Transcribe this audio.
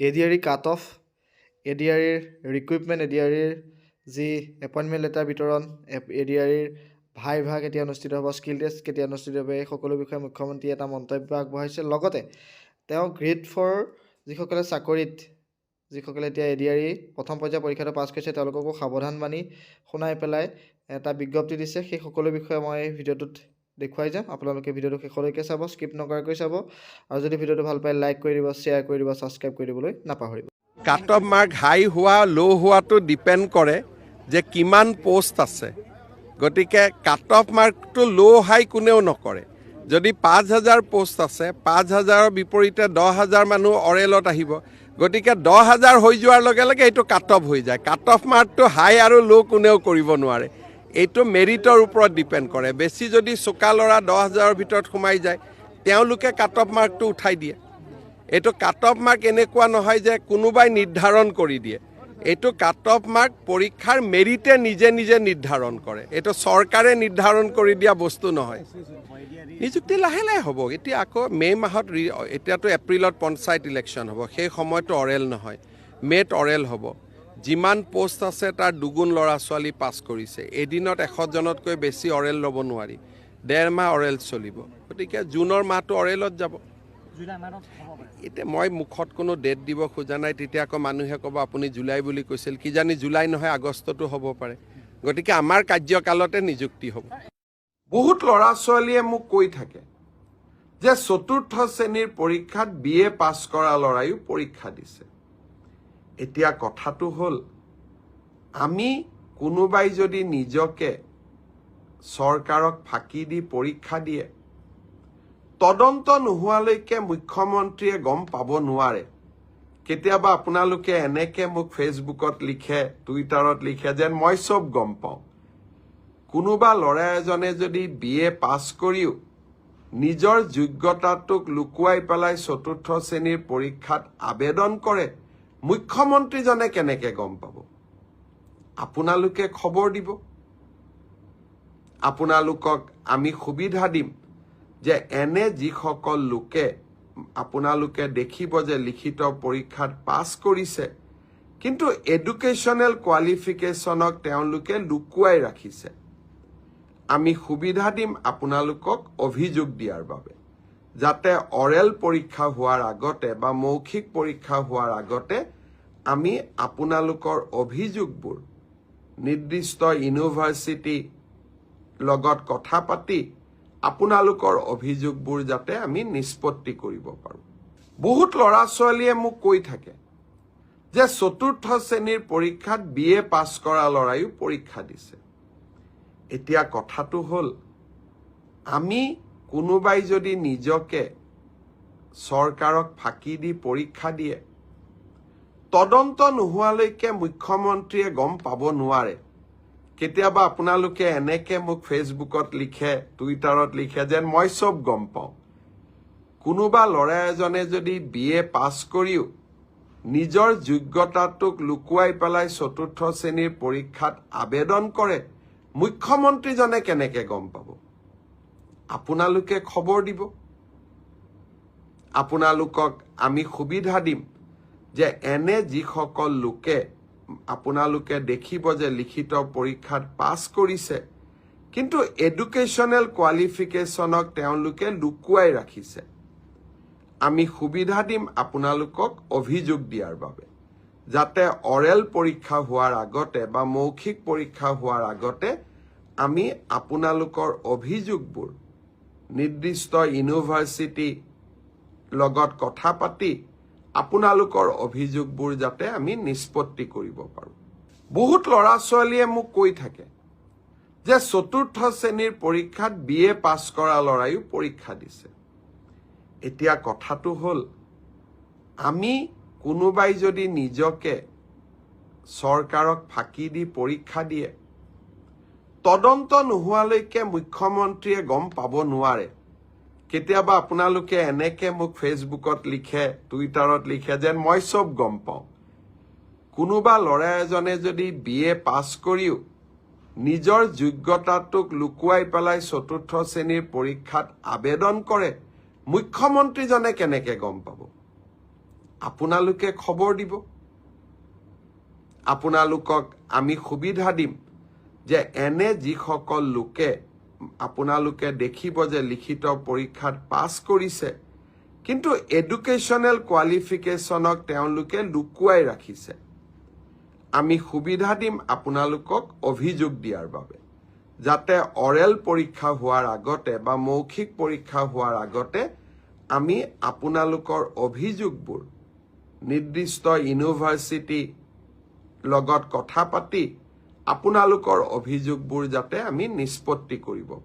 ADRE cut off, ADREৰ recruitment, ADREৰ যি appointment letter বিতৰণ, ADREৰ viva কেতিয়া অনুষ্ঠিত হ'ব, স্কিল টেষ্ট কেতিয়া অনুষ্ঠিত হ'ব, এই সকলো বিষয়ে মুখ্যমন্ত্ৰীয়ে এটা মন্তব্য আগবঢ়াইছে। লগতে তেওঁ গ্ৰেড 4 যিসকলে চাকৰিত, যিসকলে এতিয়া ADRE প্ৰথম পৰ্যায়ৰ পৰীক্ষাটো পাছ কৰিছে, তেওঁলোককো সাৱধান বাণী শুনাই পেলাই এটা বিজ্ঞপ্তি দিছে। সেই সকলো বিষয়ে মই এই ভিডিঅ'টোত দেখুৱাই যাম। আপোনালোকে ভিডিঅ'টো শেষলৈকে চাব, স্কিপ নকৰাকৈ চাব, আৰু যদি ভিডিঅ'টো ভাল পায় লাইক কৰি দিব, শ্বেয়াৰ কৰি দিব, ছাবস্ক্ৰাইব কৰি দিবলৈ নাপাহৰিব। কাট অফ মাৰ্ক হাই হোৱা ল' হোৱাটো ডিপেণ্ড কৰে যে কিমান পোষ্ট আছে। গতিকে কাট অফ মাৰ্কটো ল' হাই কোনেও নকৰে। যদি 5,000 পোষ্ট আছে, 5,000ৰ বিপৰীতে 10,000 মানুহ অৰেলত আহিব, গতিকে 10,000 হৈ যোৱাৰ লগে লগে এইটো কাট অফ হৈ যায়। কাট অফ মাৰ্কটো হাই আৰু ল' কোনেও কৰিব নোৱাৰে। এইটো মেৰিটৰ ওপৰত ডিপেণ্ড কৰে। বেছি যদি চোকা ল'ৰা 10,000ৰ ভিতৰত সোমাই যায়, তেওঁলোকে কাট অফ মাৰ্কটো উঠাই দিয়ে। এইটো কাট অফ মাৰ্ক এনেকুৱা নহয় যে কোনোবাই নিৰ্ধাৰণ কৰি দিয়ে। এইটো কাট অফ মাৰ্ক পৰীক্ষাৰ মেৰিটে নিজে নিজে নিৰ্ধাৰণ কৰে। এইটো চৰকাৰে নিৰ্ধাৰণ কৰি দিয়া বস্তু নহয়। নিযুক্তি লাহে লাহে হ'ব। এতিয়া আকৌ মে' মাহত, এতিয়াতো এপ্ৰিলত পঞ্চায়ত ইলেকশ্যন হ'ব, সেই সময়তো অৰেল নহয়, মে'ত অৰেল হ'ব। যিমান পোষ্ট আছে তাৰ দুগুণ ল'ৰা ছোৱালী পাছ কৰিছে। এদিনত 100জনতকৈ বেছি অৰেল ল'ব নোৱাৰি। 1.5 মাহ অৰেল চলিব। গতিকে জুনৰ মাহটো অৰেলত যাব। এতিয়া মই মুখত কোনো ডেট দিব খোজা নাই, তেতিয়া আকৌ মানুহে ক'ব আপুনি জুলাই বুলি কৈছিল। কিজানি জুলাই নহয়, আগষ্টতো হ'ব পাৰে। গতিকে আমাৰ কাৰ্যকালতে নিযুক্তি হ'ব। বহুত ল'ৰা ছোৱালীয়ে মোক কৈ থাকে যে 4ৰ্থ শ্ৰেণীৰ পৰীক্ষাত BA পাছ কৰা ল'ৰাইও পৰীক্ষা দিছে। এতিয়া কথাটো হ'ল, আমি কোনোবাই যদি নিজকে চৰকাৰক ফাঁকি দি পৰীক্ষা দিয়ে, তদন্ত নোহোৱালৈকে মুখ্যমন্ত্ৰীয়ে গম পাব নোৱাৰে। কেতিয়াবা আপোনালোকে এনেকে মোক ফেচবুকত লিখে, টুইটাৰত লিখে যেন মই চব গম পাওঁ। কোনোবা ল'ৰা এজনে যদি BA পাছ কৰিও নিজৰ যোগ্যতাটোক লুকুৱাই পেলাই 4ৰ্থ শ্ৰেণীৰ পৰীক্ষাত আবেদন কৰে, মুখ্যমন্ত্ৰীজনে কেনেকে গম পাব? আপোনালোকে খবৰ দিব। আপোনালোকক আমি সুবিধা দিম যে এনে যিসকল লোকে আপোনালোকে দেখিব যে লিখিত পৰীক্ষাত পাছ কৰিছে, কিন্তু এডুকেশ্যনেল কোৱালিফিকেশ্যনক তেওঁলোকে লুকুৱাই ৰাখিছে, আমি সুবিধা দিম আপোনালোকক অভিযোগ দিয়াৰ বাবে, যাতে অৰেল পৰীক্ষা হোৱাৰ আগতে বা মৌখিক পৰীক্ষা হোৱাৰ আগতে আমি আপোনালোকৰ অভিযোগবোৰ নিৰ্দিষ্ট ইউনিভাৰ্চিটি লগত কথা পাতি আপোনালোকৰ অভিযোগবোৰ যাতে আমি নিষ্পত্তি কৰিব পাৰোঁ। বহুত ল'ৰা ছোৱালীয়ে মোক কৈ থাকে যে 4ৰ্থ শ্ৰেণীৰ পৰীক্ষাত BA পাছ কৰা ল'ৰাইও পৰীক্ষা দিছে। এতিয়া কথাটো হ'ল, আমি কোনোবাই যদি নিজকে চৰকাৰক ফাঁকি দি পৰীক্ষা দিয়ে, তদন্ত নোহোৱালৈকে মুখ্যমন্ত্ৰীয়ে গম পাব নোৱাৰে। কেতিয়াবা আপোনালোকে এনেকে মোক ফেচবুকত লিখে, টুইটাৰত লিখে যেন মই চব গম পাওঁ। কোনোবা ল'ৰা এজনে যদি BA পাছ কৰিও নিজৰ যোগ্যতাটোক লুকুৱাই পেলাই 4ৰ্থ শ্ৰেণীৰ পৰীক্ষাত আবেদন কৰে, মুখ্যমন্ত্ৰীজনে কেনেকে গম পাব? আপোনালোকে খবৰ দিব। আপোনালোকক আমি সুবিধা দিম যে এনে যিসকল লোকে আপোনালোকে দেখিব যে লিখিত পৰীক্ষাত পাছ কৰিছে, কিন্তু এডুকেশ্যনেল কোৱালিফিকেশ্যনক তেওঁলোকে লুকুৱাই ৰাখিছে, আমি সুবিধা দিম আপোনালোকক অভিযোগ দিয়াৰ বাবে, যাতে অৰেল পৰীক্ষা হোৱাৰ আগতে বা মৌখিক পৰীক্ষা হোৱাৰ আগতে আমি আপোনালোকৰ অভিযোগবোৰ নিৰ্দিষ্ট ইউনিভাৰ্চিটি লগত কথা পাতি আপোনালোকৰ অভিযোগবোৰ যাতে আমি নিষ্পত্তি কৰিব পাৰোঁ। বহুত ল'ৰা ছোৱালীয়ে মোক কৈ থাকে যে 4ৰ্থ শ্ৰেণীৰ পৰীক্ষাত BA পাছ কৰা ল'ৰাইও পৰীক্ষা দিছে। এতিয়া কথাটো হ'ল, আমি কোনোবাই যদি নিজকে চৰকাৰক ফাঁকি দি পৰীক্ষা দিয়ে, তদন্ত নোহোৱালৈকে মুখ্যমন্ত্ৰীয়ে গম পাব নোৱাৰে। কেতিয়াবা আপোনালোকে এনেকে মোক ফেচবুকত লিখে, টুইটাৰত লিখে যেন মই চব গম পাওঁ। কোনোবা ল'ৰা এজনে যদি BA পাছ কৰিও নিজৰ যোগ্যতাটোক লুকুৱাই পেলাই 4ৰ্থ শ্ৰেণীৰ পৰীক্ষাত আবেদন কৰে, মুখ্যমন্ত্ৰীজনে কেনেকে গম পাব? আপোনালোকে খবৰ দিব। আপোনালোকক আমি সুবিধা দিম যে এনে যিসকল লোকে আপোনালোকে দেখিব যে লিখিত পৰীক্ষাত পাছ কৰিছে কিন্তু এডুকেশ্যনেল কোৱালিফিকেশ্যনক তেওঁলোকে লুকুৱাই ৰাখিছে, আমি সুবিধা দিম আপোনালোকক অভিযোগ দিয়াৰ বাবে, যাতে অৰেল পৰীক্ষা হোৱাৰ আগতে বা মৌখিক পৰীক্ষা হোৱাৰ আগতে আমি আপোনালোকৰ অভিযোগবোৰ নিৰ্দিষ্ট ইউনিভাৰ্চিটি লগত কথা পাতি আপোনালোকৰ অভিযোগবোৰ যাতে আমি নিষ্পত্তি কৰিব পাৰোঁ।